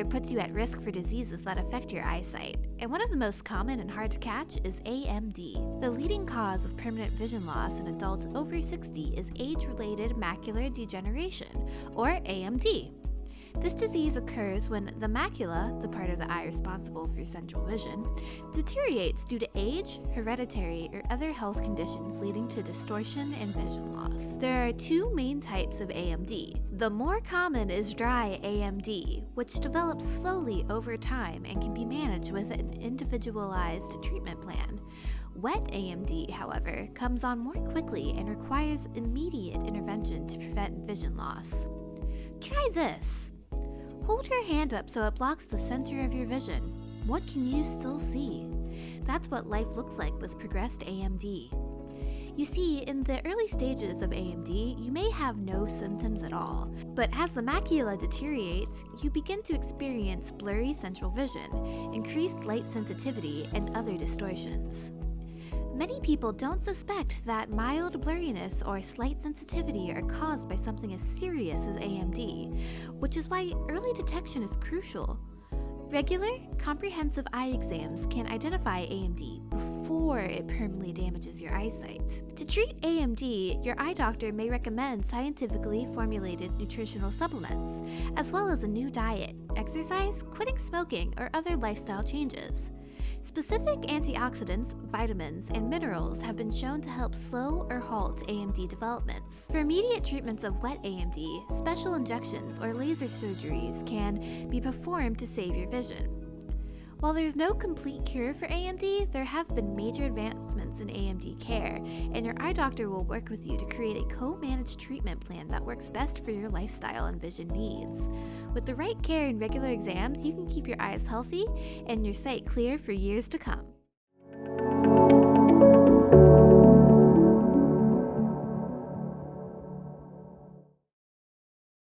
color puts you at risk for diseases that affect your eyesight, and one of the most common and hard to catch is AMD. The leading cause of permanent vision loss in adults over 60 is age-related macular degeneration, or AMD. This disease occurs when the macula, the part of the eye responsible for central vision, deteriorates due to age, hereditary, or other health conditions leading to distortion and vision loss. There are two main types of AMD. The more common is dry AMD, which develops slowly over time and can be managed with an individualized treatment plan. Wet AMD, however, comes on more quickly and requires immediate intervention to prevent vision loss. Try this. Hold your hand up so it blocks the center of your vision. What can you still see? That's what life looks like with progressed AMD. You see, in the early stages of AMD, you may have no symptoms at all, but as the macula deteriorates, you begin to experience blurry central vision, increased light sensitivity, and other distortions. Many people don't suspect that mild blurriness or slight sensitivity are caused by something as serious as AMD, which is why early detection is crucial. Regular, comprehensive eye exams can identify AMD before it permanently damages your eyesight. To treat AMD, your eye doctor may recommend scientifically formulated nutritional supplements, as well as a new diet, exercise, quitting smoking, or other lifestyle changes. Specific antioxidants, vitamins, and minerals have been shown to help slow or halt AMD developments. For immediate treatments of wet AMD, special injections or laser surgeries can be performed to save your vision. While there's no complete cure for AMD, there have been major advancements in AMD care, and your eye doctor will work with you to create a co-managed treatment plan that works best for your lifestyle and vision needs. With the right care and regular exams, you can keep your eyes healthy and your sight clear for years to come.